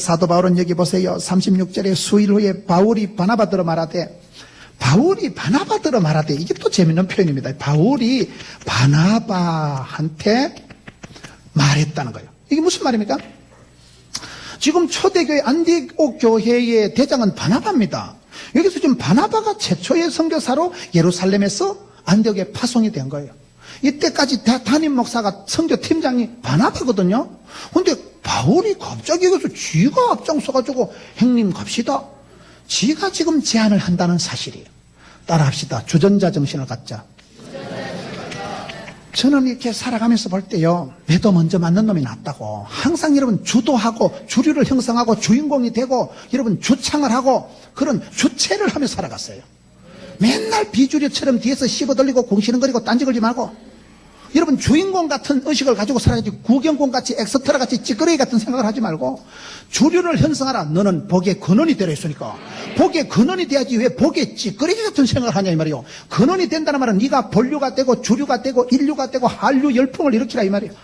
사도 바울은 여기 보세요. 36절에 수일 후에 바울이 바나바더러 말하되, 바울이 바나바더러 말하되, 이게 또 재밌는 표현입니다. 바울이 바나바한테 말했다는 거예요. 이게 무슨 말입니까? 지금 초대교회 안디옥 교회의 대장은 바나바입니다. 여기서 지금 바나바가 최초의 선교사로 예루살렘에서 안디옥에 파송이 된 거예요. 이때까지 담임 목사가 선교팀장이 바나바거든요. 근데 바울이 갑자기 여기서 지가 앞장서가지고 형님 갑시다. 지가 지금 제안을 한다는 사실이에요. 따라합시다. 주전자 정신을 갖자. 저는 이렇게 살아가면서 볼 때요, 매도 먼저 맞는 놈이 낫다고. 항상 여러분 주도하고 주류를 형성하고 주인공이 되고 여러분 주창을 하고 그런 주체를 하며 살아갔어요. 맨날 비주류처럼 뒤에서 씹어들리고 궁시렁거리고 딴지 걸지 말고, 여러분 주인공 같은 의식을 가지고 살아야지. 구경꾼같이 엑스트라같이 찌끄레기 같은 생각을 하지 말고 주류를 형성하라. 너는 복의 근원이 되려 있으니까. 복의 근원이 돼야지 왜 복의 찌끄레기 같은 생각을 하냐 이 말이에요. 근원이 된다는 말은 네가 본류가 되고 주류가 되고 인류가 되고 한류 열풍을 일으키라 이 말이에요.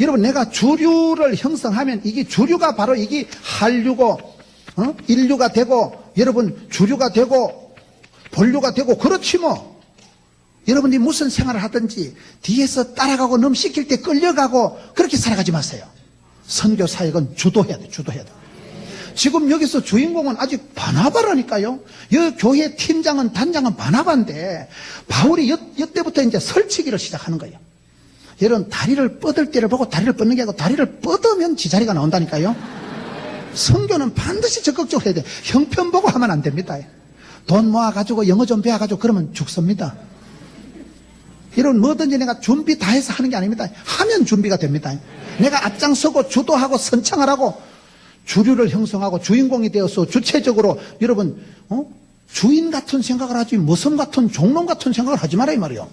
여러분 내가 주류를 형성하면 이게 주류가 바로 이게 한류고 인류가 되고 여러분 주류가 되고 본류가 되고 그렇지 뭐. 여러분이 무슨 생활을 하든지 뒤에서 따라가고 넘시킬 때 끌려가고 그렇게 살아가지 마세요. 선교 사역은 주도해야 돼. 주도해야 돼. 지금 여기서 주인공은 아직 바나바라니까요. 이 교회 팀장은 단장은 바나바인데 바울이 이때부터 이제 설치기를 시작하는 거예요. 여러분 다리를 뻗을 때를 보고 다리를 뻗는 게 아니고 다리를 뻗으면 지자리가 나온다니까요. 선교는 반드시 적극적으로 해야 돼. 형편 보고 하면 안 됩니다. 돈 모아가지고 영어 좀 배워가지고 그러면 죽습니다. 이런 뭐든지 내가 준비 다 해서 하는 게 아닙니다. 하면 준비가 됩니다. 내가 앞장서고 주도하고 선창을 하고 주류를 형성하고 주인공이 되어서 주체적으로 여러분 주인 같은 생각을 하지 모성 같은 종놈 같은 생각을 하지 마라 이 말이에요.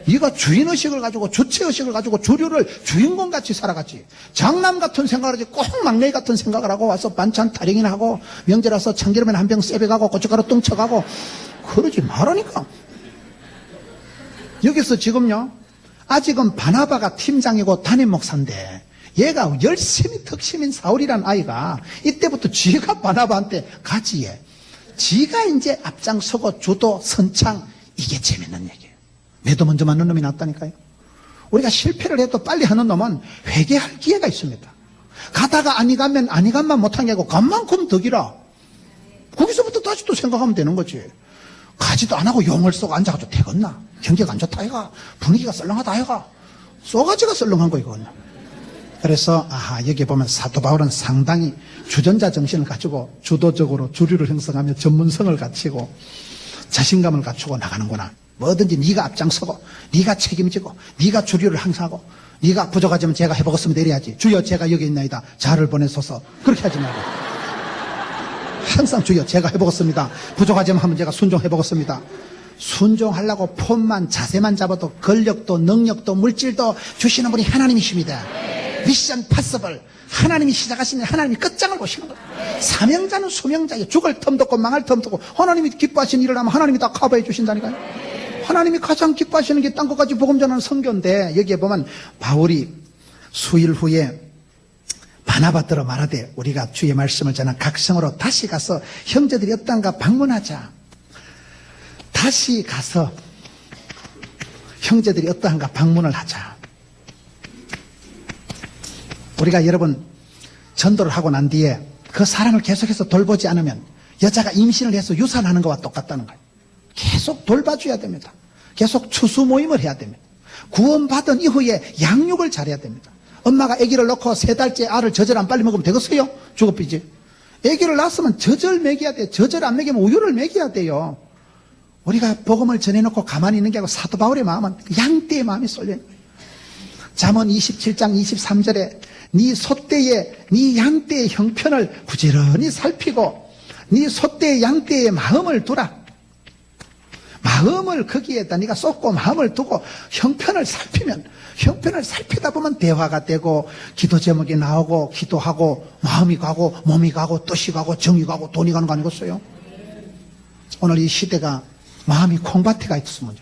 네가 주인의식을 가지고 주체의식을 가지고 주류를 주인공같이 살아가지. 장남 같은 생각을 하지 꼭 막내기 같은 생각을 하고 와서 반찬 타령이나 하고 명절라서 참기름에 한 병 세배가고 고춧가루 뚱쳐가고 그러지 말라니까. 여기서 지금요, 아직은 바나바가 팀장이고 담임 목사인데 얘가 열심히 덕심인 사울이란 아이가 이때부터 지가 바나바한테 같이 해. 지가 이제 앞장서고 주도 선창. 이게 재밌는 얘기예요. 매도 먼저 맞는 놈이 낫다니까요. 우리가 실패를 해도 빨리 하는 놈은 회개할 기회가 있습니다. 가다가 아니 가면 아니 간만 못한 게 아니고 간만큼 덕이라. 거기서부터 다시 또 생각하면 되는 거지. 가지도 안 하고 용을 쏘고 앉아가지고 되겠나? 경기가 안 좋다 아이가? 분위기가 썰렁하다 아이가? 쏘가지가 썰렁한 거 이거는. 그래서 여기 보면 사도 바울은 상당히 주전자 정신을 가지고 주도적으로 주류를 형성하며 전문성을 갖추고 자신감을 갖추고 나가는구나. 뭐든지 네가 앞장서고 네가 책임지고 네가 주류를 형성하고 네가 부족하지만 제가 해보겠습니다 이래야지. 주여 제가 여기 있나이다. 자를 보내소서. 그렇게 하지 말고 항상 주여 제가 해보겠습니다. 부족하지만 하면 제가 순종해보겠습니다. 순종하려고 폼만 자세만 잡아도 권력도 능력도 물질도 주시는 분이 하나님이십니다. 미션 파서블. 하나님이 시작하시면 하나님이 끝장을 보시는 거예요. 사명자는 수명자예요. 죽을 틈도 없고 망할 틈도 없고 하나님이 기뻐하시는 일을 하면 하나님이 다 커버해 주신다니까요. 하나님이 가장 기뻐하시는 게 딴 것까지 복음 전하는 선교인데 여기에 보면 바울이 수일 후에 바나바더러 말하되 우리가 주의 말씀을 전한 각성으로 다시 가서 형제들이 어떤가 방문하자. 다시 가서 형제들이 어떠한가 방문을 하자. 우리가 여러분 전도를 하고 난 뒤에 그 사람을 계속해서 돌보지 않으면 여자가 임신을 해서 유산하는 것과 똑같다는 거예요. 계속 돌봐줘야 됩니다. 계속 추수 모임을 해야 됩니다. 구원받은 이후에 양육을 잘해야 됩니다. 엄마가 아기를 낳고 3달째 알을 젖을 안 빨리 먹으면 되겠어요? 죽어삐지. 아기를 낳았으면 젖을 먹여야 돼요. 젖을 안 먹이면 우유를 먹여야 돼요. 우리가 복음을 전해놓고 가만히 있는 게 아니고 사도 바울의 마음은 양떼의 마음이 쏠려 있는 거예요. 잠언 27장 23절에 네 소떼의 네 양떼의 형편을 부지런히 살피고 네 소떼의 양떼의 마음을 두라. 마음을 거기에다 네가 쏟고 마음을 두고 형편을 살피다 보면 대화가 되고 기도 제목이 나오고 기도하고 마음이 가고 몸이 가고 뜻이 가고 정이 가고 돈이 가는 거 아니겠어요? 오늘 이 시대가 마음이 콩밭에가 있으면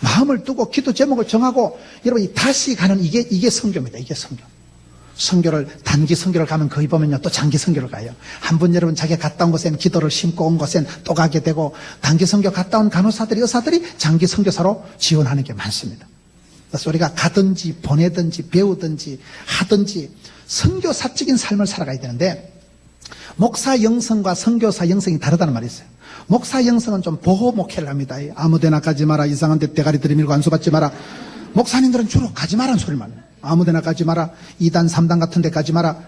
마음을 두고 기도 제목을 정하고 여러분이 다시 가는 이게 선교입니다. 이게 선교. 선교를, 단기 선교를 가면 거의 보면요, 또 장기 선교를 가요. 한 번 여러분 자기가 갔다 온 곳엔 기도를 심고 온 곳엔 또 가게 되고, 단기 선교 갔다 온 간호사들이, 의사들이 장기 선교사로 지원하는 게 많습니다. 그래서 우리가 가든지 보내든지 배우든지 하든지 선교사적인 삶을 살아가야 되는데, 목사 영성과 선교사 영성이 다르다는 말이 있어요. 목사 영성은 좀 보호 목회를 합니다. 아무데나 가지 마라, 이상한 데 대가리 들이밀고 안수받지 마라. 목사님들은 주로 가지 마라는 소리만 해요. 아무데나 가지 마라, 2단 3단 같은 데 가지 마라.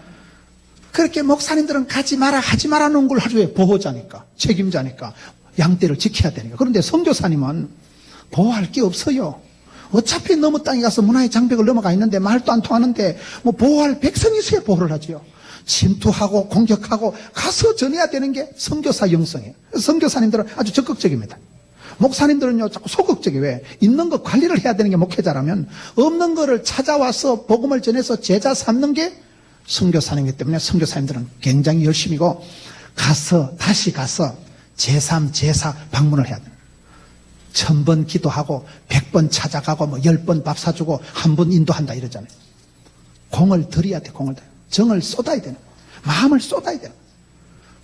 그렇게 목사님들은 가지 마라 하지 마라는 걸 하루에 보호자니까, 책임자니까, 양떼를 지켜야 되니까. 그런데 선교사님은 보호할 게 없어요. 어차피 너무 땅에 가서 문화의 장벽을 넘어가 있는데, 말도 안 통하는데 뭐 보호할 백성이 있어야 보호를 하지요. 침투하고 공격하고 가서 전해야 되는 게 선교사 영성이에요. 선교사님들은 아주 적극적입니다. 목사님들은요, 자꾸 소극적이에요. 왜? 있는 거 관리를 해야 되는 게 목회자라면, 없는 거를 찾아와서 복음을 전해서 제자 삼는 게 선교사님이기 때문에, 선교사님들은 굉장히 열심히고, 다시 가서 제3, 제4 방문을 해야 돼요. 1000번 기도하고 100번 찾아가고 뭐 10번 밥 사주고 한 번 인도한다 이러잖아요. 공을 들여야 돼. 공을 들여. 정을 쏟아야 되는, 마음을 쏟아야 되는.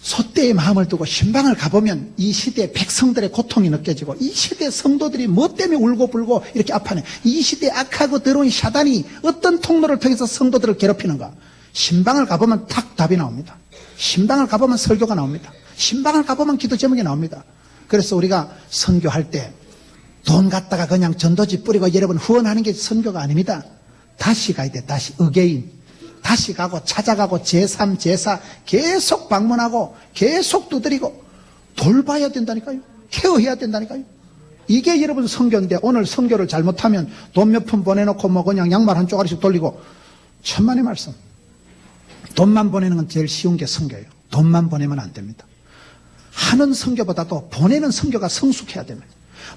소떼의 마음을 두고 신방을 가보면 이 시대 백성들의 고통이 느껴지고, 이 시대 성도들이 뭐 때문에 울고불고 이렇게 아파하네. 이 시대 악하고 더러운 사단이 어떤 통로를 통해서 성도들을 괴롭히는가. 신방을 가보면 딱 답이 나옵니다. 신방을 가보면 설교가 나옵니다. 신방을 가보면 기도 제목이 나옵니다. 그래서 우리가 선교할 때 돈 갖다가 그냥 전도지 뿌리고 여러분 후원하는 게 선교가 아닙니다. 다시 가야 돼. 다시 어게인. 다시 가고 찾아가고 제3, 제4 계속 방문하고 계속 두드리고 돌봐야 된다니까요. 케어해야 된다니까요. 이게 여러분 선교인데, 오늘 선교를 잘못하면 돈 몇 푼 보내놓고 뭐 그냥 양말 한 쪼가리씩 돌리고, 천만의 말씀. 돈만 보내는 건 제일 쉬운 게 선교예요. 돈만 보내면 안 됩니다. 하는 선교보다도 보내는 선교가 성숙해야 됩니다.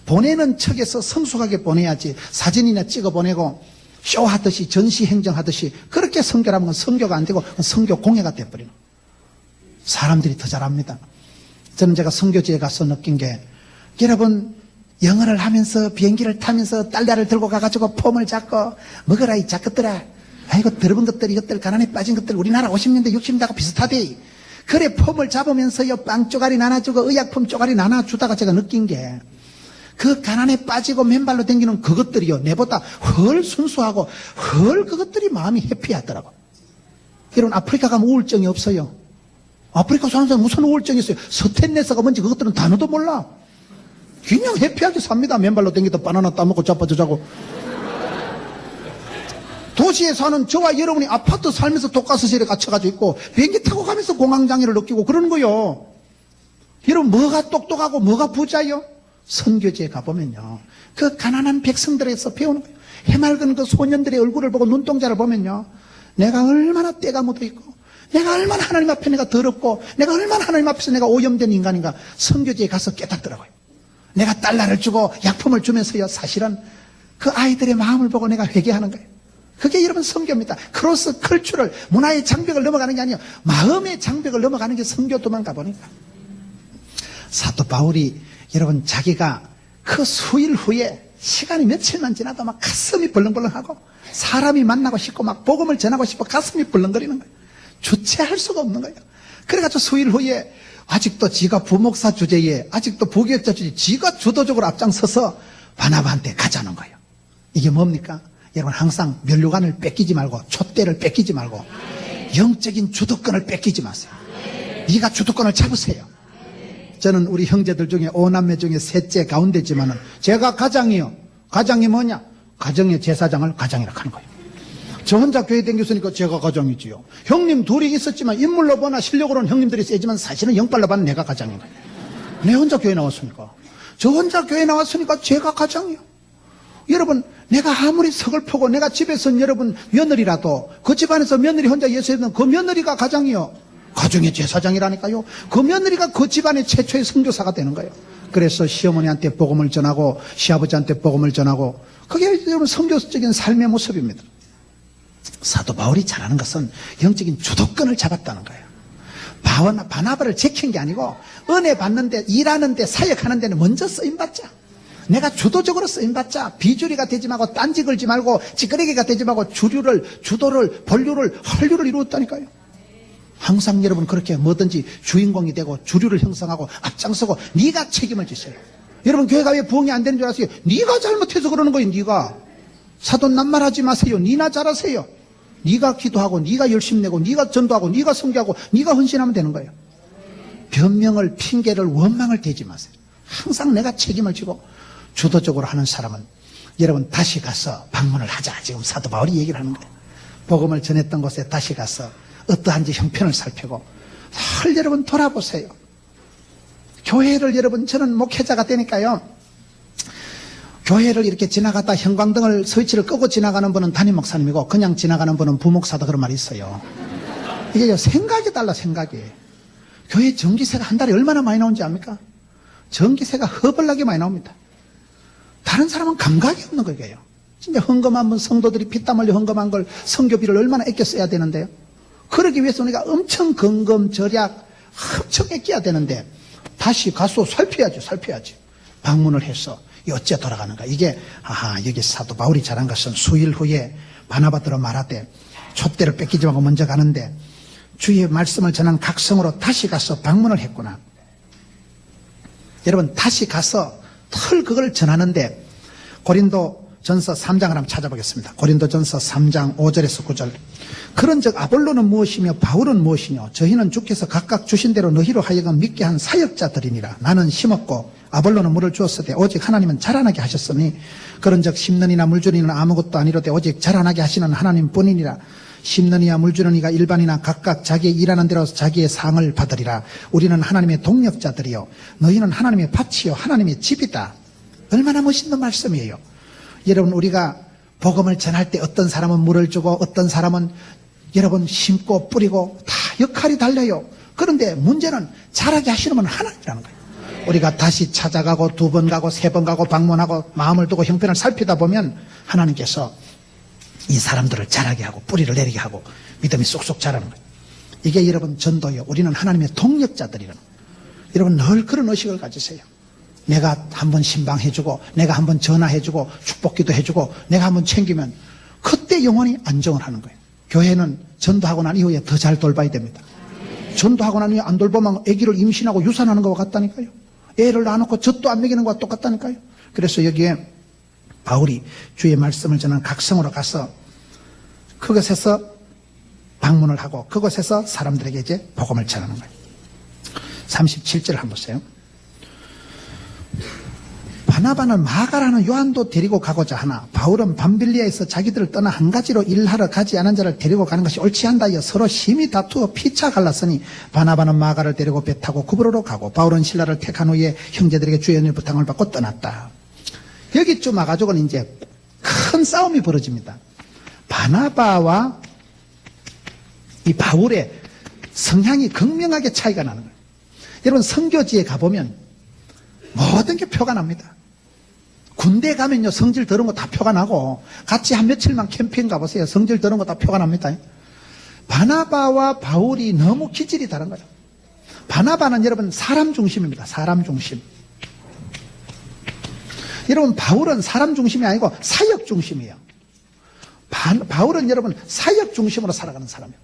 보내는 척에서 성숙하게 보내야지, 사진이나 찍어 보내고 쇼하듯이 전시 행정하듯이 그렇게 선교를 하면 선교가 안 되고 선교 공예가 돼버리는, 사람들이 더 잘합니다. 저는 제가 선교지에 가서 느낀 게, 여러분 영어를 하면서 비행기를 타면서 달러를 들고 가가지고 폼을 잡고 먹어라 이 작것들아, 아이고 더러운 것들, 이것들 가난에 빠진 것들, 우리나라 50년대 60년대하고 비슷하대. 그래 폼을 잡으면서요 빵 쪼가리 나눠주고 의약품 쪼가리 나눠주다가 제가 느낀 게, 그 가난에 빠지고 맨발로 댕기는 그것들이요, 내보다 훨 순수하고 훨 그것들이 마음이 해피하더라고. 여러분 아프리카 가면 우울증이 없어요. 아프리카 사는 사람 무슨 우울증이 있어요. 스탠레스가 뭔지 그것들은 단어도 몰라. 그냥 해피하게 삽니다. 맨발로 댕기다 바나나 따먹고 자빠져 자고. 도시에 사는 저와 여러분이 아파트 살면서 독가스실에 갇혀가지고 있고 비행기 타고 가면서 공황장애를 느끼고 그러는 거요. 여러분 뭐가 똑똑하고 뭐가 부자요? 선교지에 가보면요, 그 가난한 백성들에서 배우는 거예요. 해맑은 그 소년들의 얼굴을 보고 눈동자를 보면요, 내가 얼마나 때가 묻어있고, 내가 얼마나 하나님 앞에 내가 더럽고, 내가 얼마나 하나님 앞에서 내가 오염된 인간인가, 선교지에 가서 깨닫더라고요. 내가 달러를 주고 약품을 주면서요, 사실은 그 아이들의 마음을 보고 내가 회개하는 거예요. 그게 여러분 선교입니다. 크로스 컬처럴, 문화의 장벽을 넘어가는 게 아니에요. 마음의 장벽을 넘어가는 게 선교도만 가보니까. 사도 바울이 여러분 자기가 그 수일 후에 시간이 며칠만 지나도 막 가슴이 벌렁벌렁하고 사람이 만나고 싶고 막 복음을 전하고 싶어 가슴이 벌렁거리는 거예요. 주체할 수가 없는 거예요. 그래가지고 수일 후에 아직도 지가 부목사 주제에, 아직도 부교육자 주제에 지가 주도적으로 앞장서서 바나바한테 가자는 거예요. 이게 뭡니까? 여러분 항상 면류관을 뺏기지 말고, 촛대를 뺏기지 말고, 영적인 주도권을 뺏기지 마세요. 네가 주도권을 잡으세요. 저는 우리 형제들 중에 5남매 중에 셋째 가운데지만은 제가 가장이요. 가장이 뭐냐? 가정의 제사장을 가장이라 하는 거예요. 저 혼자 교회 다녔으니까 제가 가장이지요. 형님 둘이 있었지만 인물로 보나 실력으로는 형님들이 세지만 사실은 영빨로 봐는 내가 가장인 거예요. 내 혼자 교회 나왔으니까. 저 혼자 교회 나왔으니까 제가 가장이요. 여러분 내가 아무리 서글프고 내가 집에서 여러분 며느리라도 그 집안에서 며느리 혼자 예수했던 그 며느리가 가장이요. 가정의 제사장이라니까요. 그 며느리가 그 집안의 최초의 선교사가 되는 거예요. 그래서 시어머니한테 복음을 전하고 시아버지한테 복음을 전하고, 그게 여러분 선교적인 삶의 모습입니다. 사도 바울이 잘하는 것은 영적인 주도권을 잡았다는 거예요. 바나바를 지킨 게 아니고 은혜 받는데, 일하는데, 사역하는 데는 먼저 쓰임받자. 내가 주도적으로 쓰임받자 비주류가 되지 말고 딴지 걸지 말고 찌끄레기가 되지 말고 주도를 본류를 한류를 이루었다니까요. 항상 여러분 그렇게 뭐든지 주인공이 되고 주류를 형성하고 앞장서고 네가 책임을 지세요. 여러분 교회가 왜 부흥이 안 되는 줄 아세요? 네가 잘못해서 그러는 거예요. 네가 사돈 낱말하지 마세요. 네나 잘하세요. 네가 기도하고 네가 열심히 내고 네가 전도하고 네가 선교하고 네가 헌신하면 되는 거예요. 변명을 핑계를 원망을 대지 마세요. 항상 내가 책임을 지고 주도적으로 하는 사람은 여러분 다시 가서 방문을 하자. 지금 사도 바울이 얘기를 하는 거예요. 복음을 전했던 곳에 다시 가서 어떠한지 형편을 살피고 늘 여러분 돌아보세요. 교회를 여러분 저는 목회자가 되니까요. 교회를 이렇게 지나가다 형광등을 스위치를 끄고 지나가는 분은 담임 목사님이고 그냥 지나가는 분은 부목사다 그런 말이 있어요. 이게 생각이 달라 생각이. 교회 전기세가 한 달에 얼마나 많이 나오는지 압니까? 전기세가 허벌나게 많이 나옵니다. 다른 사람은 감각이 없는 거예요. 진짜 헌금한 분 성도들이 피땀 흘려 헌금한 걸 선교비를 얼마나 아껴 써야 되는데요. 그러기 위해서 우리가 엄청 건금 절약 엄청 아껴야 되는데 다시 가서 살펴야지. 방문을 해서 어째 돌아가는가. 이게 여기 사도 바울이 잘한 것은 수일 후에 바나바더러 말하되 촛대를 뺏기지 말고 먼저 가는데 주의 말씀을 전한 각성으로 다시 가서 방문을 했구나. 여러분 다시 가서 그걸 전하는데 고린도전서 3장을 한번 찾아보겠습니다. 고린도전서 3장 5절에서 9절. 그런즉 아볼로는 무엇이며 바울은 무엇이뇨? 저희는 주께서 각각 주신 대로 너희로 하여금 믿게 한 사역자들이니라. 나는 심었고 아볼로는 물을 주었으되 오직 하나님은 자라나게 하셨으니 그런즉 심는 이나 물 주는 이는 아무것도 아니로되 오직 자라나게 하시는 하나님뿐이니라. 심는 이와 물 주는 이가 일반이나 각각 자기의 일하는 대로 자기의 상을 받으리라. 우리는 하나님의 동력자들이요 너희는 하나님의 밭이요 하나님의 집이다. 얼마나 멋있는 말씀이에요. 여러분 우리가 복음을 전할 때 어떤 사람은 물을 주고 어떤 사람은 여러분 심고 뿌리고 다 역할이 달라요. 그런데 문제는 자라게 하시는 분은 하나님이라는 거예요. 우리가 다시 찾아가고 2번 가고 3번 가고 방문하고 마음을 두고 형편을 살피다 보면 하나님께서 이 사람들을 자라게 하고 뿌리를 내리게 하고 믿음이 쏙쏙 자라는 거예요. 이게 여러분 전도예요. 우리는 하나님의 동력자들이라는 거예요. 여러분 늘 그런 의식을 가지세요. 내가 한번 신방해주고 내가 한번 전화해주고 축복기도 해주고 내가 한번 챙기면 그때 영혼이 안정을 하는 거예요. 교회는 전도하고 난 이후에 더 잘 돌봐야 됩니다. 전도하고 난 이후에 안 돌보면 아기를 임신하고 유산하는 것과 같다니까요. 애를 낳아놓고 젖도 안 먹이는 것과 똑같다니까요. 그래서 여기에 바울이 주의 말씀을 전하는 각성으로 가서 그것에서 방문을 하고 그것에서 사람들에게 이제 복음을 전하는 거예요. 37절 한번 보세요. 바나바는 마가라는 요한도 데리고 가고자 하나 바울은 밤빌리아에서 자기들을 떠나 한 가지로 일하러 가지 않은 자를 데리고 가는 것이 옳지 않다 하여 서로 심히 다투어 피차 갈랐으니 바나바는 마가를 데리고 배 타고 구브로로 가고 바울은 신라를 택한 후에 형제들에게 주의 은혜를 부탁을 받고 떠났다. 여기쯤 와가지고는 이제 큰 싸움이 벌어집니다. 바나바와 이 바울의 성향이 극명하게 차이가 나는 거예요. 여러분 선교지에 가보면 모든 게 표가 납니다. 군대 가면요 성질 더러운 거 다 표가 나고 같이 한 며칠만 캠핑 가보세요. 성질 더러운 거 다 표가 납니다. 바나바와 바울이 너무 기질이 다른 거예요. 바나바는 여러분 사람 중심입니다. 사람 중심. 여러분 바울은 사람 중심이 아니고 사역 중심이에요. 바울은 여러분 사역 중심으로 살아가는 사람이에요.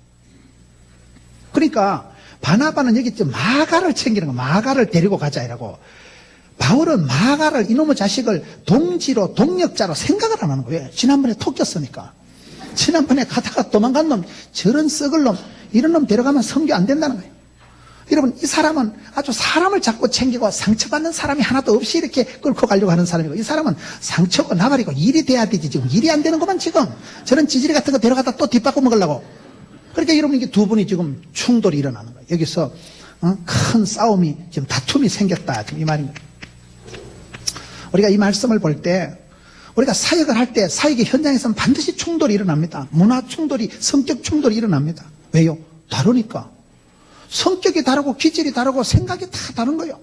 그러니까 바나바는 여기 있죠. 마가를 챙기는 거, 마가를 데리고 가자이라고. 바울은 마가를 이놈의 자식을 동지로 동력자로 생각을 안 하는 거예요. 지난번에 토꼈으니까. 지난번에 가다가 도망간 놈, 저런 썩을 놈, 이런 놈 데려가면 선교 안 된다는 거예요. 여러분 이 사람은 아주 사람을 자꾸 챙기고 상처받는 사람이 하나도 없이 이렇게 끌고 가려고 하는 사람이고 이 사람은 상처고 나발이고 일이 돼야 되지 지금 일이 안 되는구만 지금. 저런 찌질이 같은 거 데려가다 또 뒷바꿔 먹으려고. 그러니까 여러분 이게 두 분이 지금 충돌이 일어나는 거예요. 여기서 큰 싸움이 지금 다툼이 생겼다 지금 이 말입니다. 우리가 이 말씀을 볼 때 우리가 사역을 할 때 사역의 현장에서는 반드시 충돌이 일어납니다. 문화 충돌이 성격 충돌이 일어납니다. 왜요? 다르니까. 성격이 다르고 기질이 다르고 생각이 다 다른 거예요.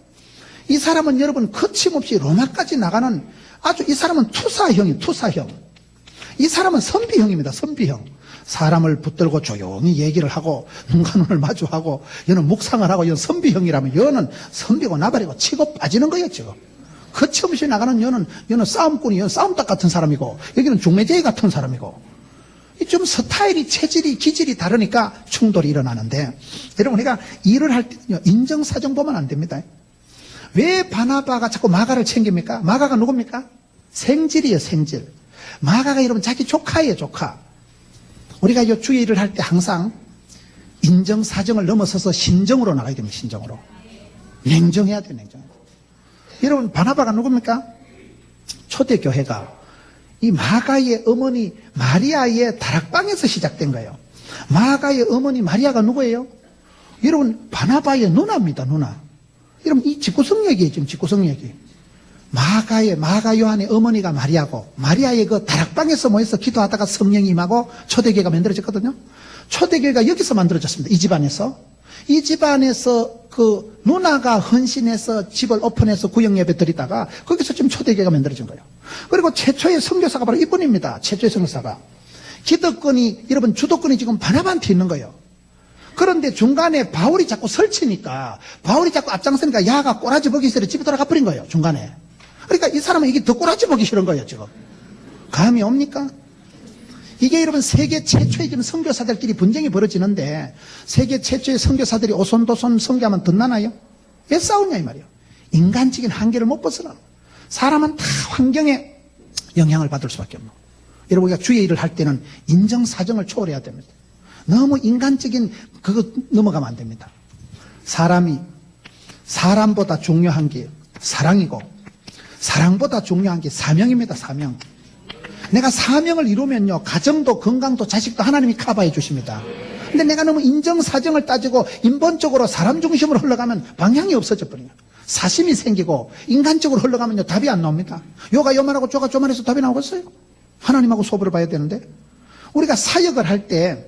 이 사람은 여러분 거침없이 로마까지 나가는 아주 이 사람은 투사형이에요. 투사형. 이 사람은 선비형입니다. 선비형. 사람을 붙들고 조용히 얘기를 하고 눈과 눈을 마주하고 얘는 묵상을 하고 얘는 선비형이라면 얘는 선비고 나발이고 치고 빠지는 거예요 지금. 거침없이 나가는 여는 싸움꾼이, 여는 싸움닭 같은 사람이고, 여기는 중매제이 같은 사람이고, 좀 스타일이, 체질이, 기질이 다르니까 충돌이 일어나는데, 여러분, 우리가 일을 할 때는요, 인정사정 보면 안 됩니다. 왜 바나바가 자꾸 마가를 챙깁니까? 마가가 누굽니까? 생질이에요, 생질. 마가가 여러분 자기 조카예요, 조카. 우리가 이 주의 일을 할 때 항상 인정사정을 넘어서서 신정으로 나가야 됩니다, 신정으로. 냉정해야 돼요, 냉정. 여러분, 바나바가 누굽니까? 초대교회가 이 마가의 어머니 마리아의 다락방에서 시작된 거예요. 마가의 어머니 마리아가 누구예요? 여러분, 바나바의 누나입니다, 누나. 여러분, 이 직구성 얘기예요, 지금 직구성 얘기. 마가 요한의 어머니가 마리아고, 마리아의 그 다락방에서 모여서 기도하다가 성령이 임하고 초대교회가 만들어졌거든요. 초대교회가 여기서 만들어졌습니다. 이 집안에서. 이 집안에서 그 누나가 헌신해서 집을 오픈해서 구역예배 드리다가 거기서 지금 초대교회가 만들어진 거예요. 그리고 최초의 선교사가 바로 이분입니다. 최초의 선교사가. 기득권이, 여러분, 주도권이 지금 바나바한테 있는 거예요. 그런데 중간에 바울이 자꾸 설치니까, 바울이 자꾸 앞장서니까 야가 꼬라지 보기 싫어 집에 돌아가 버린 거예요, 중간에. 그러니까 이 사람은 이게 더 꼬라지 보기 싫은 거예요, 지금. 감이 옵니까? 이게 여러분 세계 최초의 지금 선교사들끼리 분쟁이 벌어지는데, 세계 최초의 선교사들이 오손도손 선교하면 덧나나요? 왜 싸우냐 이 말이에요. 인간적인 한계를 못 벗어나. 사람은 다 환경에 영향을 받을 수밖에 없는 거예요. 여러분, 우리가 주의 일을 할 때는 인정사정을 초월해야 됩니다. 너무 인간적인 그거 넘어가면 안 됩니다. 사람보다 중요한 게 사랑이고, 사랑보다 중요한 게 사명입니다, 사명. 내가 사명을 이루면요, 가정도 건강도 자식도 하나님이 커버해 주십니다. 근데 내가 너무 인정사정을 따지고 인본적으로 사람 중심으로 흘러가면 방향이 없어져 버려요. 사심이 생기고 인간적으로 흘러가면요, 답이 안 나옵니다. 요가 요만하고 저가 저만해서 답이 나오겠어요? 하나님하고 소부를 봐야 되는데. 우리가 사역을 할 때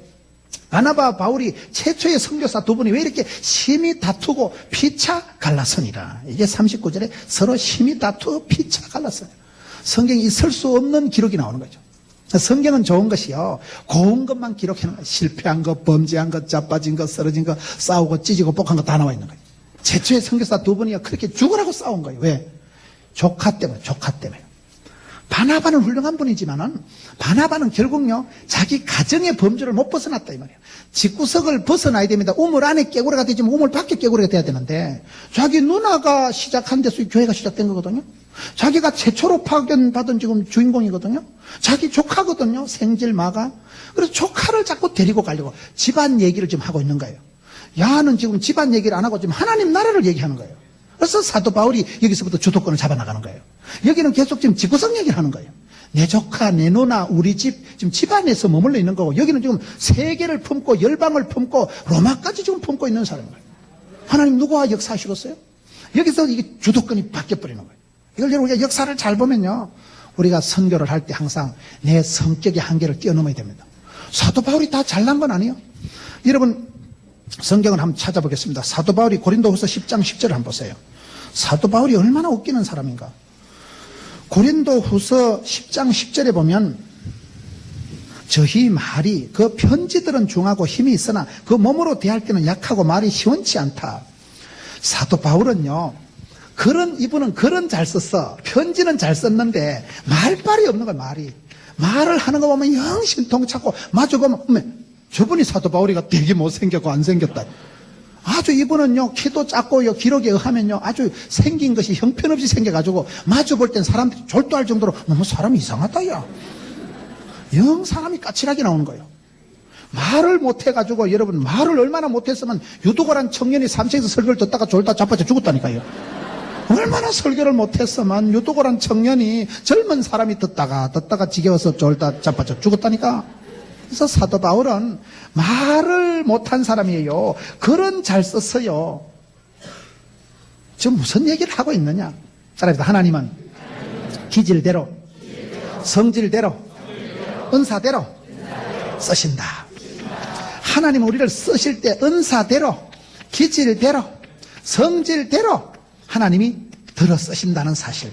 바나바 바울이 최초의 선교사 두 분이 왜 이렇게 심히 다투고 피차 갈라서니라. 이게 39절에 서로 심히 다투어 피차 갈라서니라. 성경이 있을 수 없는 기록이 나오는 거죠. 성경은 좋은 것이요, 고운 것만 기록하는 거예요. 실패한 것, 범죄한 것, 자빠진 것, 쓰러진 것, 싸우고 찢고 뻑한 거 다 나와 있는 거예요. 최초의 선교사 두 분이요, 그렇게 죽으라고 싸운 거예요. 왜? 조카 때문에. 바나바는 훌륭한 분이지만은, 바나바는 결국요, 자기 가정의 범주를 못 벗어났다 이 말이에요. 집구석을 벗어나야 됩니다. 우물 안에 깨구리가 되지만 우물 밖에 깨구리가 돼야 되는데, 자기 누나가 시작한 데서 교회가 시작된 거거든요. 자기가 최초로 파견받은 지금 주인공이거든요. 자기 조카거든요, 생질 마가. 그래서 조카를 자꾸 데리고 가려고 집안 얘기를 지금 하고 있는 거예요. 야는 지금 집안 얘기를 안 하고 지금 하나님 나라를 얘기하는 거예요. 그래서 사도 바울이 여기서부터 주도권을 잡아나가는 거예요. 여기는 계속 지금 집구석 얘기를 하는 거예요. 내 조카, 내 누나, 우리 집, 지금 집안에서 머물러 있는 거고, 여기는 지금 세계를 품고 열방을 품고 로마까지 지금 품고 있는 사람이에요. 하나님 누구와 역사하시겠어요? 여기서 이게 주도권이 바뀌어버리는 거예요. 이걸 여러분, 우리가 역사를 잘 보면요, 우리가 선교를 할 때 항상 내 성격의 한계를 뛰어넘어야 됩니다. 사도 바울이 다 잘난 건 아니에요. 여러분, 성경을 한번 찾아보겠습니다. 사도 바울이 고린도후서 10장 10절을 한번 보세요. 사도 바울이 얼마나 웃기는 사람인가. 고린도후서 10장 10절에 보면, 저희 말이 그 편지들은 중하고 힘이 있으나 그 몸으로 대할 때는 약하고 말이 시원치 않다. 사도 바울은요, 이분은 글은 잘 썼어. 편지는 잘 썼는데 말빨이 없는 거야, 말이. 말을 하는 거 보면 영 신통차고 마주보면, 어머, 저분이 사도 바울이가 되게 못생겼고 안 생겼다. 아주 이분은요, 키도 작고요, 기록에 의하면요, 아주 생긴 것이 형편없이 생겨가지고 마주 볼 땐 사람들이 졸도할 정도로 너무 사람이 이상하다, 야. 영 사람이 까칠하게 나오는 거예요. 말을 못해가지고, 여러분, 말을 얼마나 못했으면 유도거란 청년이 삼층에서 설교를 듣다가 졸다 자빠져 죽었다니까요. 얼마나 설교를 못했으면 유도거란 청년이 젊은 사람이 듣다가 지겨워서 졸다 자빠져 죽었다니까. 그래서 사도 바울은 말을 못한 사람이에요. 글은 잘 썼어요. 지금 무슨 얘기를 하고 있느냐? 따라합니다. 하나님은 기질대로, 성질대로, 은사대로 쓰신다. 하나님은 우리를 쓰실 때 은사대로, 기질대로, 성질대로 하나님이 들어 쓰신다는 사실.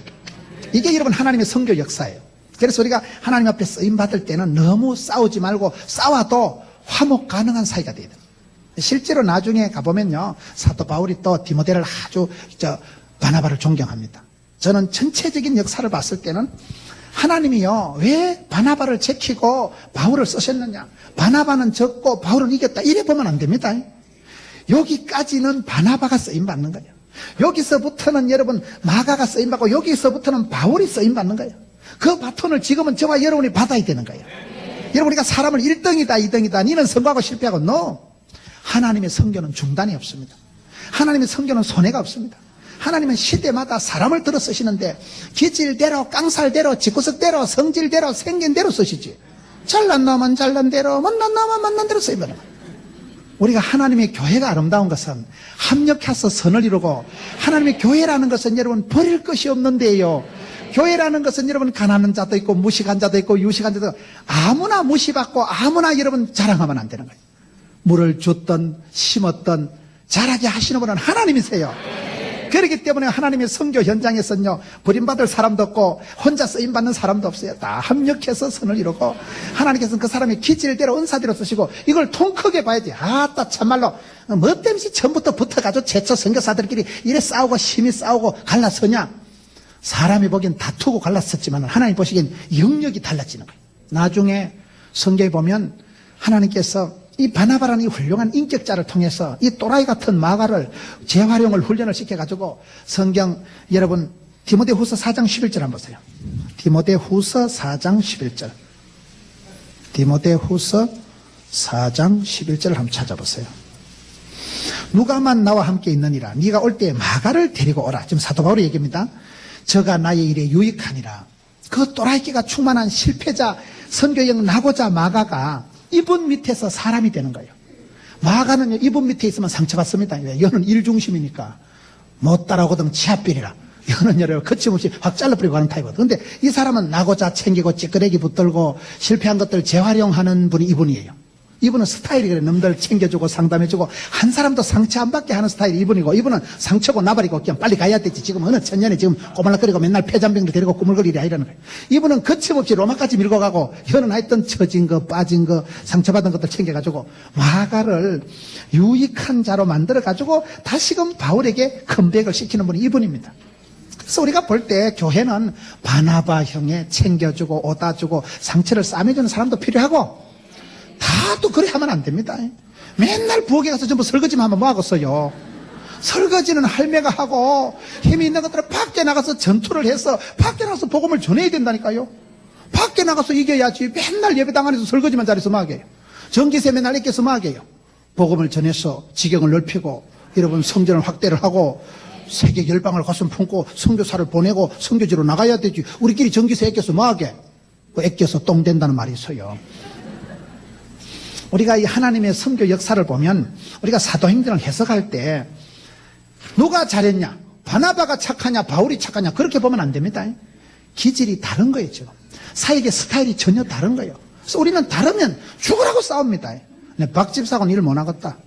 이게 여러분 하나님의 선교 역사예요. 그래서 우리가 하나님 앞에 쓰임받을 때는 너무 싸우지 말고, 싸워도 화목 가능한 사이가 돼야 돼요. 실제로 나중에 가보면요, 사도 바울이 또 디모데를 아주 바나바를 존경합니다. 저는 전체적인 역사를 봤을 때는 하나님이요, 왜 바나바를 제키고 바울을 쓰셨느냐? 바나바는 적고 바울은 이겼다. 이래 보면 안 됩니다. 여기까지는 바나바가 쓰임받는 거예요. 여기서부터는 여러분 마가가 쓰임받고 여기서부터는 바울이 쓰임받는 거예요. 그 바톤을 지금은 저와 여러분이 받아야 되는 거예요. 여러분, 우리가 사람을 1등이다 2등이다 니는 성공하고 실패하고 no. 하나님의 성교는 중단이 없습니다. 하나님의 성교는 손해가 없습니다. 하나님은 시대마다 사람을 들어 쓰시는데 기질대로 깡살대로 집구석대로 성질대로 생긴대로 쓰시지. 잘난 놈은 잘난 대로 못난 놈은 못난 대로 쓰입니다. 우리가 하나님의 교회가 아름다운 것은 합력해서 선을 이루고, 하나님의 교회라는 것은 여러분 버릴 것이 없는데요, 교회라는 것은 여러분 가난한 자도 있고 무식한 자도 있고 유식한 자도 있고 아무나 무시받고 아무나 여러분 자랑하면 안 되는 거예요. 물을 줬던 심었던 자라게 하시는 분은 하나님이세요. 그렇기 때문에 하나님의 선교 현장에서는요, 버림받을 사람도 없고 혼자 쓰임받는 사람도 없어요. 다 합력해서 선을 이루고, 하나님께서는 그 사람의 기질대로 은사대로 쓰시고, 이걸 통 크게 봐야 돼. 아따 참말로 뭐 때문에 처음부터 붙어가지고 최초 선교사들끼리 이래 싸우고 심히 싸우고 갈라서냐. 사람이 보기엔 다투고 갈랐었지만 하나님 보시기엔 영역이 달라지는 거예요. 나중에 성경에 보면 하나님께서 이 바나바라는 이 훌륭한 인격자를 통해서 이 또라이 같은 마가를 재활용을 훈련을 시켜가지고, 성경 여러분 디모데후서 4장 11절 한번 보세요. 디모데후서 4장 11절. 디모데후서 4장 11절을 한번 찾아보세요. 누가만 나와 함께 있느니라. 네가 올 때 마가를 데리고 오라. 지금 사도 바울의 얘기입니다. 저가 나의 일에 유익하니라. 그 또라이끼가 충만한 실패자 선교형 나고자 마가가 이분 밑에서 사람이 되는 거예요. 마가는 이분 밑에 있으면 상처받습니다. 왜? 여는 일중심이니까 못 따라오거든 치아삘이라. 여는 여러 거침없이 확 잘라버리고 가는 타입이거든. 근데 이 사람은 나고자 챙기고 찌끄레기 붙들고 실패한 것들 재활용하는 분이 이분이에요. 이분은 스타일이 그래. 남들 챙겨주고 상담해주고 한 사람도 상처 안 받게 하는 스타일이 이분이고, 이분은 상처고 나발이고 그냥 빨리 가야 되지. 지금 어느 천년에 지금 꼬말락거리고 맨날 폐잔병도 데리고 꾸물거리랴 이러는 거예요. 이분은 거침없이 로마까지 밀고 가고, 여는 하여튼 처진 거 빠진 거 상처받은 것들 챙겨가지고 마가를 유익한 자로 만들어가지고 다시금 바울에게 컴백을 시키는 분이 이분입니다. 그래서 우리가 볼 때 교회는 바나바 형에 챙겨주고 오다주고 상처를 싸매주는 사람도 필요하고, 다 또 그래 하면 안 됩니다. 맨날 부엌에 가서 전부 설거지만 하면 뭐 하겠어요? 설거지는 할매가 하고 힘이 있는 것들은 밖에 나가서 전투를 해서 밖에 나가서 복음을 전해야 된다니까요. 밖에 나가서 이겨야지. 맨날 예배당 안에서 설거지만 잘해서 뭐 하게요? 전기세 맨날 익혀서 뭐 하게요? 복음을 전해서 지경을 넓히고 여러분 성전을 확대를 하고 세계 열방을 가슴 품고 선교사를 보내고 선교지로 나가야 되지. 우리끼리 전기세 아껴서 뭐 하게? 아껴서 똥 된다는 말이 있어요. 우리가 이 하나님의 선교 역사를 보면 우리가 사도행전을 해석할 때 누가 잘했냐, 바나바가 착하냐 바울이 착하냐 그렇게 보면 안 됩니다. 기질이 다른 거예요. 지금 사역의 스타일이 전혀 다른 거예요. 그래서 우리는 다르면 죽으라고 싸웁니다. 박 집사하고는 일 못하겠다.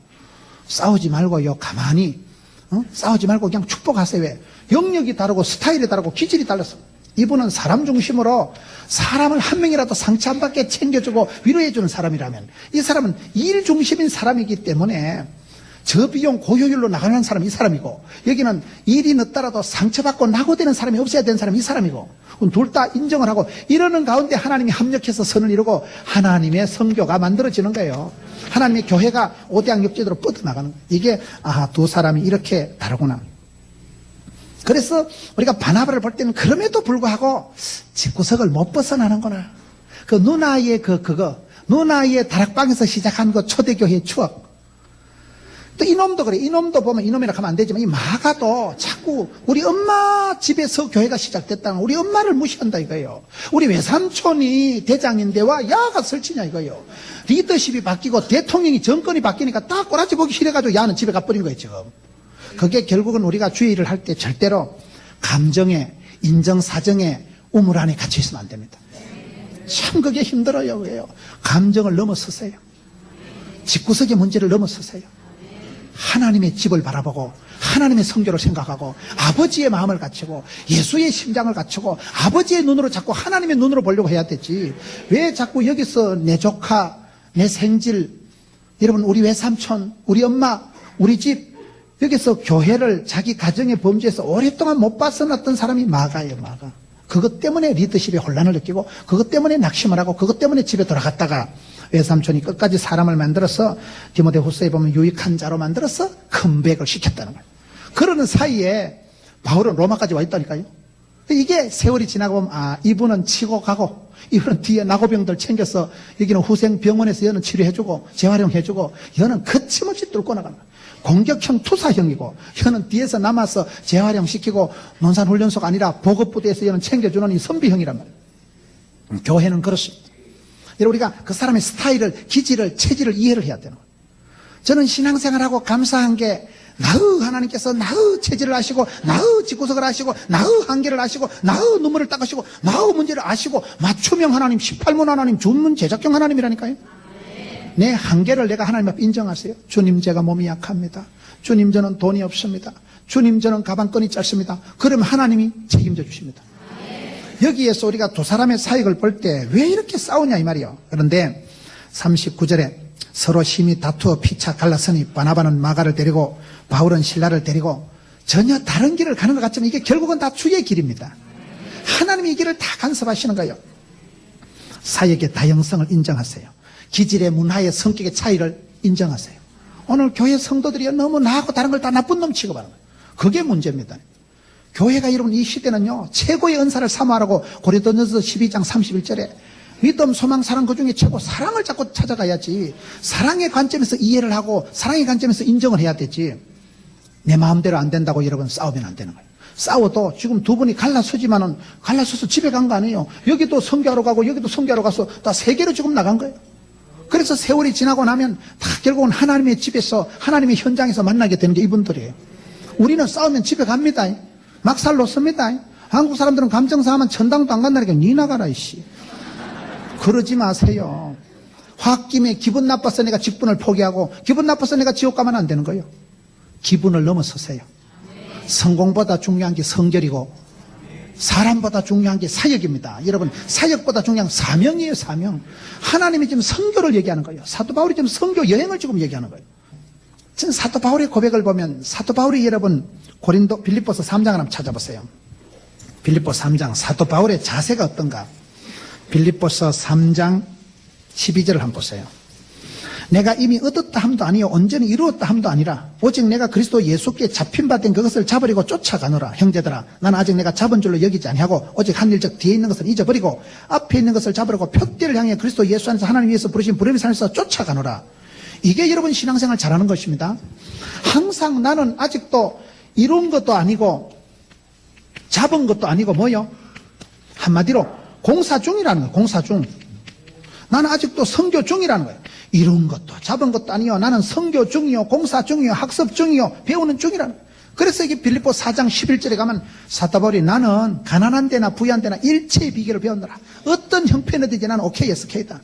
싸우지 말고요, 가만히 싸우지 말고 그냥 축복하세요. 왜? 영역이 다르고 스타일이 다르고 기질이 달라서. 이분은 사람 중심으로 사람을 한 명이라도 상처 안 받게 챙겨주고 위로해주는 사람이라면, 이 사람은 일 중심인 사람이기 때문에 저비용 고효율로 나가는 사람이 이 사람이고, 여기는 일이 늦더라도 상처받고 낙오되는 사람이 없어야 되는 사람이 이 사람이고, 둘 다 인정을 하고 이러는 가운데 하나님이 합력해서 선을 이루고 하나님의 선교가 만들어지는 거예요. 하나님의 교회가 오대양역제대로 뻗어나가는 거예요. 이게 두 사람이 이렇게 다르구나. 그래서 우리가 바나바를 볼 때는 그럼에도 불구하고 집구석을 못 벗어나는구나. 그 누나의 누나의 다락방에서 시작한 그 초대교회의 추억. 또 이놈도 그래. 이놈도 보면 이놈이라 하면 안 되지만 이 마가도 자꾸 우리 엄마 집에서 교회가 시작됐다는, 우리 엄마를 무시한다 이거예요. 우리 외삼촌이 대장인데 와 야가 설치냐 이거예요. 리더십이 바뀌고 대통령이 정권이 바뀌니까 딱 꼬라지 보기 싫어가지고 야는 집에 가버린 거예요 지금. 그게 결국은 우리가 주의를 할 때 절대로 감정에, 인정사정에 우물 안에 갇혀 있으면 안 됩니다. 참 그게 힘들어요. 왜요? 감정을 넘어서세요. 집구석의 문제를 넘어서세요. 하나님의 집을 바라보고 하나님의 성교를 생각하고 아버지의 마음을 갖추고 예수의 심장을 갖추고 아버지의 눈으로 자꾸 하나님의 눈으로 보려고 해야 되지. 왜 자꾸 여기서 내 조카, 내 생질, 여러분 우리 외삼촌, 우리 엄마, 우리 집 여기서 교회를 자기 가정의 범주에서 오랫동안 못 벗어났던 사람이 마가예요, 마가. 그것 때문에 리더십에 혼란을 느끼고, 그것 때문에 낙심을 하고, 그것 때문에 집에 돌아갔다가 외삼촌이 끝까지 사람을 만들어서 디모데후서에 보면 유익한 자로 만들어서 컴백을 시켰다는 거예요. 그러는 사이에 바울은 로마까지 와 있다니까요. 이게 세월이 지나고 보면 이분은 치고 가고, 이분은 뒤에 나고병들 챙겨서 여기는 후생병원에서 여는 치료해주고 재활용해주고, 여는 거침없이 뚫고 나가는 거예요. 공격형 투사형이고, 여는 뒤에서 남아서 재활용시키고 논산훈련소가 아니라 보급부대에서 여는 챙겨주는 이 선비형이란 말이에요. 교회는 그렇습니다. 여러분, 우리가 그 사람의 스타일을, 기질을, 체질을 이해를 해야 되는 거예요. 저는 신앙생활하고 감사한 게, 나의 하나님께서 나의 체질을 아시고, 나의 집구석을 아시고, 나의 한계를 아시고, 나의 눈물을 닦으시고, 나의 문제를 아시고, 맞춤형 하나님, 18문 하나님, 전문 제작형 하나님이라니까요. 내 한계를 내가 하나님 앞에 인정하세요. 주님, 제가 몸이 약합니다. 주님, 저는 돈이 없습니다. 주님, 저는 가방끈이 짧습니다. 그러면 하나님이 책임져 주십니다. 여기에서 우리가 두 사람의 사역을 볼 때 왜 이렇게 싸우냐 이 말이요. 그런데 39절에 서로 심히 다투어 피차 갈라서니 바나바는 마가를 데리고 바울은 실라를 데리고 전혀 다른 길을 가는 것 같지만 이게 결국은 다 주의 길입니다. 하나님이 이 길을 다 간섭하시는 거예요. 사역의 다양성을 인정하세요. 기질의 문화의 성격의 차이를 인정하세요. 오늘 교회 성도들이 너무 나하고 다른 걸 다 나쁜 놈 취급하는 거예요. 그게 문제입니다. 교회가 여러분 이 시대는요 최고의 은사를 사모하라고 고린도전서 12장 31절에 믿음, 소망, 사랑 그 중에 최고 사랑을 자꾸 찾아가야지, 사랑의 관점에서 이해를 하고 사랑의 관점에서 인정을 해야 되지, 내 마음대로 안 된다고 여러분 싸우면 안 되는 거예요. 싸워도 지금 두 분이 갈라서지만은 갈라서서 집에 간 거 아니에요. 여기도 선교하러 가고 여기도 선교하러 가서 다 세계로 지금 나간 거예요. 그래서 세월이 지나고 나면 다 결국은 하나님의 집에서 하나님의 현장에서 만나게 되는 게 이분들이에요. 우리는 싸우면 집에 갑니다. 막살 놓습니다. 한국 사람들은 감정 상하면 천당도 안 간다니까. 니 나가라 이씨. 그러지 마세요. 홧김에 기분 나빠서 내가 직분을 포기하고 기분 나빠서 내가 지옥 가면 안 되는 거예요. 기분을 넘어서세요. 성공보다 중요한 게 성결이고 사람보다 중요한 게 사역입니다. 여러분, 사역보다 중요한 건 사명이에요. 사명. 하나님이 지금 선교를 얘기하는 거예요. 사도 바울이 지금 선교 여행을 지금 얘기하는 거예요. 지금 사도 바울의 고백을 보면 사도 바울이 여러분 고린도 빌립보서 3장을 한번 찾아보세요. 빌립보 3장 사도 바울의 자세가 어떤가. 빌립보서 3장 12절을 한번 보세요. 내가 이미 얻었다 함도 아니요 온전히 이루었다 함도 아니라 오직 내가 그리스도 예수께 잡힌 바 된 그것을 잡으려고 쫓아가노라. 형제들아, 나는 아직 내가 잡은 줄로 여기지 아니하고 오직 한 일적 뒤에 있는 것을 잊어버리고 앞에 있는 것을 잡으려고 표대를 향해 그리스도 예수 안에서 하나님 위해서 부르신 부름의 산에서 쫓아가노라. 이게 여러분 신앙생활 잘하는 것입니다. 항상 나는 아직도 이룬 것도 아니고 잡은 것도 아니고 뭐요? 한마디로 공사 중이라는 거예요. 공사 중. 나는 아직도 선교 중이라는 거예요. 이룬 것도 잡은 것도 아니요. 나는 선교 중이요, 공사 중이요, 학습 중이요, 배우는 중이라는 거예요. 그래서 이게 빌립보 4장 11절에 가면 사도 바울이 나는 가난한 데나 부유한 데나 일체의 비결을 배웠노라. 어떤 형편이든지 나는 오케이 SK다.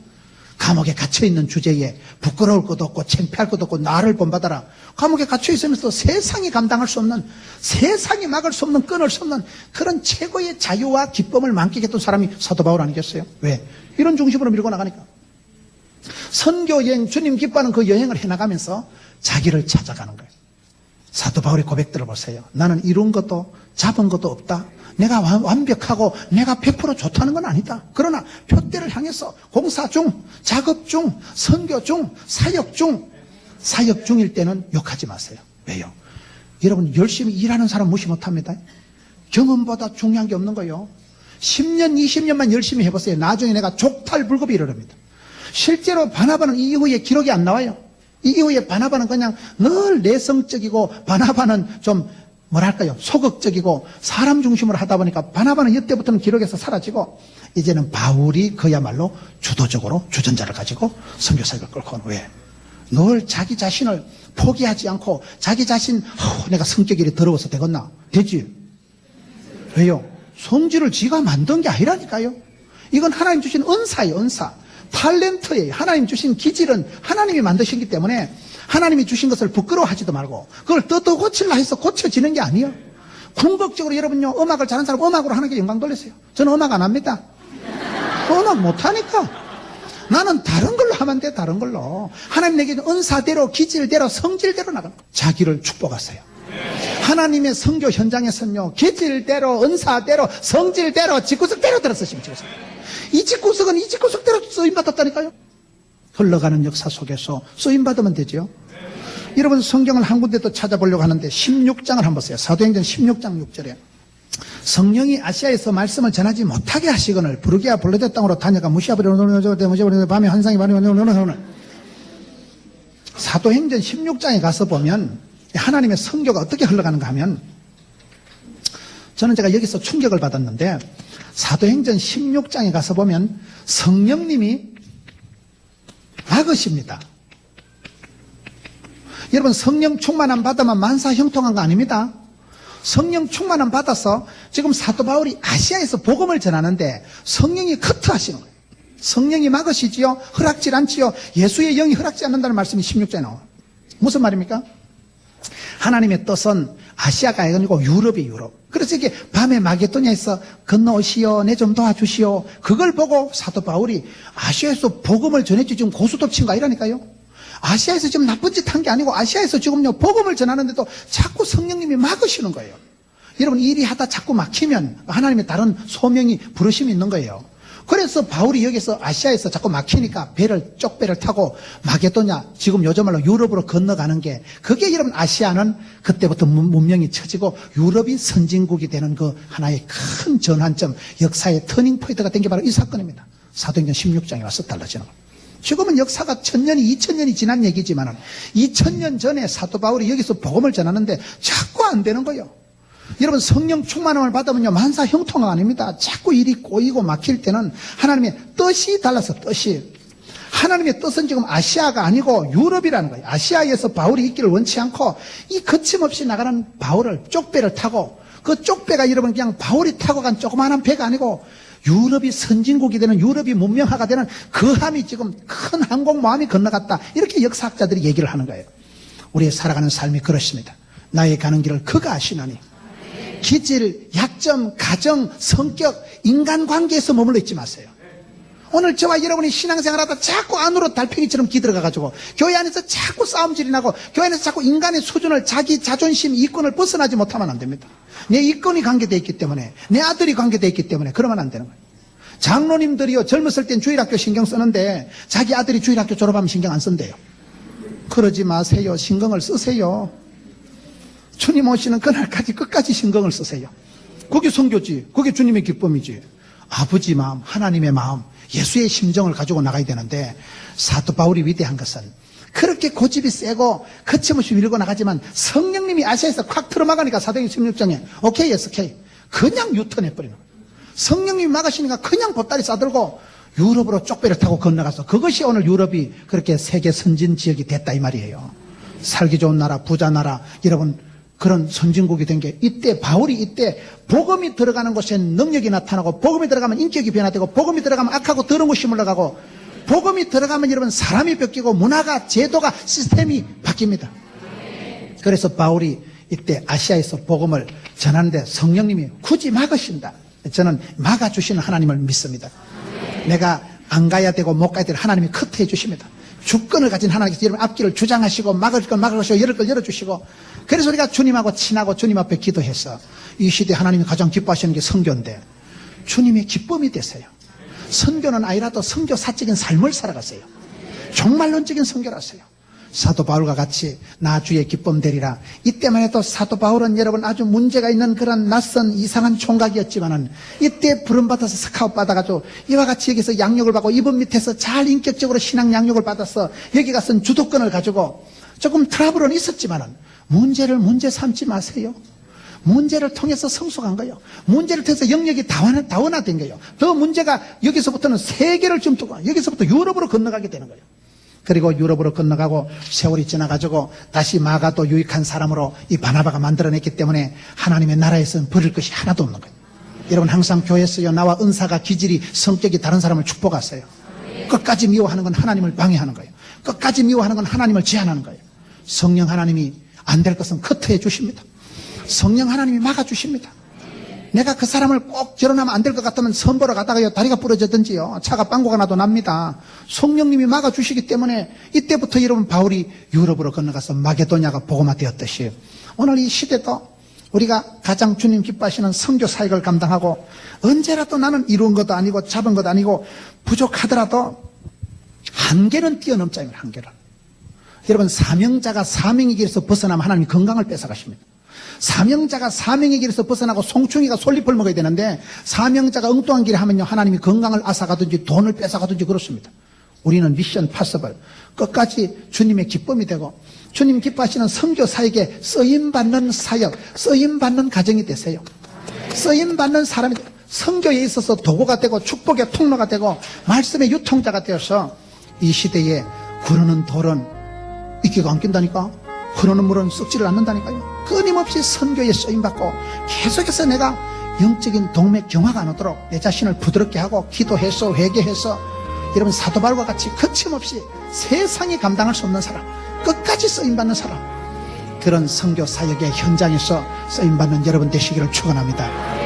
감옥에 갇혀있는 주제에 부끄러울 것도 없고 창피할 것도 없고 나를 본받아라. 감옥에 갇혀있으면서 세상이 감당할 수 없는, 세상이 막을 수 없는, 끊을 수 없는 그런 최고의 자유와 기쁨을 만끽했던 사람이 사도 바울 아니겠어요? 왜? 이런 중심으로 밀고 나가니까. 선교 여행, 주님 기뻐하는 그 여행을 해나가면서 자기를 찾아가는 거예요. 사도 바울의 고백들을 보세요. 나는 이룬 것도 잡은 것도 없다. 내가 완벽하고 내가 100% 좋다는 건 아니다. 그러나 표대를 향해서 공사 중, 작업 중, 선교 중, 사역 중. 사역 중일 때는 욕하지 마세요. 왜요? 여러분 열심히 일하는 사람 무시 못합니다. 경험보다 중요한 게 없는 거예요. 10년, 20년만 열심히 해보세요. 나중에 내가 족탈불급이 일어납니다. 실제로 바나바는 이 이후에 기록이 안 나와요. 이 이후에 바나바는 그냥 늘 내성적이고 바나바는 좀 뭐랄까요, 소극적이고 사람 중심으로 하다 보니까 바나바는 이때부터는 기록에서 사라지고 이제는 바울이 그야말로 주도적으로 주전자를 가지고 선교사역을 끌고 온. 왜? 늘 자기 자신을 포기하지 않고 자기 자신, 내가 성격이 이렇게 더러워서 되겠나? 되지. 왜요? 성질을 지가 만든 게 아니라니까요. 이건 하나님 주신 은사예요. 은사, 탤런트예요. 하나님 주신 기질은 하나님이 만드시기 때문에 하나님이 주신 것을 부끄러워하지도 말고 그걸 또 고칠라 해서 고쳐지는 게 아니에요. 궁극적으로 여러분요, 음악을 잘하는 사람 음악으로 하는 게 영광 돌리세요. 저는 음악 안 합니다. 음악 못하니까. 나는 다른 걸로 하면 돼, 다른 걸로. 하나님 내게 은사대로, 기질대로, 성질대로 나가는 거예요. 자기를 축복하세요. 하나님의 선교 현장에서는요, 기질대로, 은사대로, 성질대로, 직구석대로 들었으시면 좋겠어요. 이 직구석은 이 직구석대로 쓰임받았다니까요. 흘러가는 역사 속에서 쓰임받으면 되죠. 여러분, 성경을 한 군데 또 찾아보려고 하는데 16장을 한번 보세요. 사도행전 16장 6절에 성령이 아시아에서 말씀을 전하지 못하게 하시거늘 부르기아 블레셋 땅으로 다녀가 무시아버리는 밤에 환상이 사도행전 16장에 가서 보면 하나님의 선교가 어떻게 흘러가는가 하면, 저는 제가 여기서 충격을 받았는데 사도행전 16장에 가서 보면 성령님이 막으십니다. 여러분, 성령 충만함 받으면 만사 형통한 거 아닙니다. 성령 충만함 받아서 지금 사도 바울이 아시아에서 복음을 전하는데 성령이 커트하시는 거예요. 성령이 막으시지요. 허락질 않지요. 예수의 영이 허락지 않는다는 말씀이 16장에 나와요. 무슨 말입니까? 하나님의 뜻은 아시아가 아니고 유럽이 유럽. 그래서 이게 밤에 마게도냐에서 건너오시오, 내 좀 도와주시오. 그걸 보고 사도 바울이 아시아에서 복음을 전했지 지금 고수톱 친 거 아니라니까요. 아시아에서 지금 나쁜 짓 한 게 아니고 아시아에서 지금요 복음을 전하는데도 자꾸 성령님이 막으시는 거예요. 여러분, 일이 하다 자꾸 막히면 하나님의 다른 소명이 부르심이 있는 거예요. 그래서 바울이 여기서 아시아에서 자꾸 막히니까 쪽배를 타고 마게도냐, 지금 요즘 말로 유럽으로 건너가는 게, 그게 여러분 아시아는 그때부터 문명이 쳐지고 유럽이 선진국이 되는 그 하나의 큰 전환점, 역사의 터닝 포인트가 된 게 바로 이 사건입니다. 사도행전 16장에 와서 달라지는 거예요. 지금은 역사가 1000년이 2000년이 지난 얘기지만 2000년 전에 사도 바울이 여기서 복음을 전하는데 자꾸 안 되는 거예요. 여러분, 성령 충만함을 받으면요 만사 형통가 아닙니다. 자꾸 일이 꼬이고 막힐 때는 하나님의 뜻이 달라서, 뜻이, 하나님의 뜻은 지금 아시아가 아니고 유럽이라는 거예요. 아시아에서 바울이 있기를 원치 않고 이 거침없이 나가는 바울을, 쪽배를 타고, 그 쪽배가 여러분 그냥 바울이 타고 간 조그마한 배가 아니고 유럽이 선진국이 되는, 유럽이 문명화가 되는 그 함이 지금 큰 항공모함이 건너갔다. 이렇게 역사학자들이 얘기를 하는 거예요. 우리의 살아가는 삶이 그렇습니다. 나의 가는 길을 그가 아시나니. 기질, 약점, 가정, 성격, 인간관계에서 머물러 있지 마세요. 오늘 저와 여러분이 신앙생활하다 자꾸 안으로 달팽이처럼 기들어가가지고 교회 안에서 자꾸 싸움질이 나고 교회 안에서 자꾸 인간의 수준을, 자기 자존심, 이권을 벗어나지 못하면 안 됩니다. 내 이권이 관계되어 있기 때문에, 내 아들이 관계되어 있기 때문에 그러면 안 되는 거예요. 장로님들이요, 젊었을 땐 주일학교 신경 쓰는데 자기 아들이 주일학교 졸업하면 신경 안 쓴대요. 그러지 마세요. 신경을 쓰세요. 주님 오시는 그날까지 끝까지 신경을 쓰세요. 그게 선교지, 그게 주님의 기쁨이지. 아버지 마음, 하나님의 마음, 예수의 심정을 가지고 나가야 되는데, 사도 바울이 위대한 것은 그렇게 고집이 세고 거침없이 밀고 나가지만 성령님이 아시아에서 콱 틀어막으니까 사도행전 16장에 오케이, 예스, 오케이, 그냥 유턴해버리는 거예요. 성령님이 막으시니까 그냥 보따리 싸들고 유럽으로 쪽배를 타고 건너가서, 그것이 오늘 유럽이 그렇게 세계 선진 지역이 됐다 이 말이에요. 살기 좋은 나라, 부자 나라, 여러분 그런 선진국이 된 게, 이때 바울이 이때 복음이 들어가는 곳에 능력이 나타나고, 복음이 들어가면 인격이 변화되고, 복음이 들어가면 악하고 더러운 것이 물러가고, 복음이 들어가면 여러분 사람이 바뀌고 문화가, 제도가, 시스템이 바뀝니다. 그래서 바울이 이때 아시아에서 복음을 전하는데 성령님이 굳이 막으신다. 저는 막아주시는 하나님을 믿습니다. 내가 안 가야 되고 못 가야 되는 하나님이 커트해 주십니다. 주권을 가진 하나님께서 여러분 앞길을 주장하시고 막을 걸 막으시고 열을 걸 열어주시고, 그래서 우리가 주님하고 친하고 주님 앞에 기도해서 이 시대에 하나님이 가장 기뻐하시는 게 선교인데 주님의 기쁨이 되세요. 선교는 아니라도 선교 사적인 삶을 살아가세요. 종말론적인 선교를 하세요. 사도 바울과 같이 나 주의 기쁨 되리라. 이때만 해도 사도 바울은 여러분 아주 문제가 있는 그런 낯선 이상한 총각이었지만은 이때 부름받아서 스카웃 받아가지고 이와 같이 여기서 양육을 받고 이분 밑에서 잘 인격적으로 신앙 양육을 받아서 여기 가서는 주도권을 가지고 조금 트러블은 있었지만은 문제를 문제 삼지 마세요. 문제를 통해서 성숙한 거예요. 문제를 통해서 영역이 다원화된 거예요. 더 문제가 여기서부터는 세계를 좀 두고 여기서부터 유럽으로 건너가게 되는 거예요. 그리고 유럽으로 건너가고 세월이 지나가지고 다시 마가도 유익한 사람으로 이 바나바가 만들어냈기 때문에 하나님의 나라에서는 버릴 것이 하나도 없는 거예요. 여러분 항상 교회에서요, 나와 은사가, 기질이, 성격이 다른 사람을 축복하세요. 끝까지 미워하는 건 하나님을 방해하는 거예요. 끝까지 미워하는 건 하나님을 제한하는 거예요. 성령 하나님이 안 될 것은 커트해 주십니다. 성령 하나님이 막아주십니다. 내가 그 사람을 꼭 결혼하면 안 될 것 같으면 선보러 가다가요 다리가 부러졌든지요 차가 빵꾸가 나도 납니다. 성령님이 막아주시기 때문에 이때부터 여러분 바울이 유럽으로 건너가서 마게도냐가 복음화 되었듯이 오늘 이 시대도 우리가 가장 주님 기뻐하시는 선교 사역을 감당하고 언제라도 나는 이룬 것도 아니고 잡은 것도 아니고 부족하더라도 한계는 뛰어넘자면 한계를. 여러분 사명자가 사명의 길에서 벗어나면 하나님이 건강을 뺏어가십니다. 사명자가 사명의 길에서 벗어나고 송충이가 솔잎을 먹어야 되는데 사명자가 엉뚱한 길에 하면요 하나님이 건강을 앗아가든지 돈을 뺏어가든지 그렇습니다. 우리는 미션 파서블 끝까지 주님의 기쁨이 되고 주님 기뻐하시는 선교 사역에 쓰임받는 사역, 쓰임받는 가정이 되세요. 쓰임받는 사람이 선교에 있어서 도구가 되고 축복의 통로가 되고 말씀의 유통자가 되어서 이 시대에 구르는 돌은 이끼가 안 낀다니까, 흐르는 물은 썩지를 않는다니까요. 끊임없이 선교에 쓰임받고 계속해서 내가 영적인 동맥 경화가 안 오도록 내 자신을 부드럽게 하고 기도해서 회개해서 여러분 사도 바울과 같이 거침없이 세상이 감당할 수 없는 사람, 끝까지 쓰임받는 사람, 그런 선교 사역의 현장에서 쓰임받는 여러분 되시기를 축원합니다.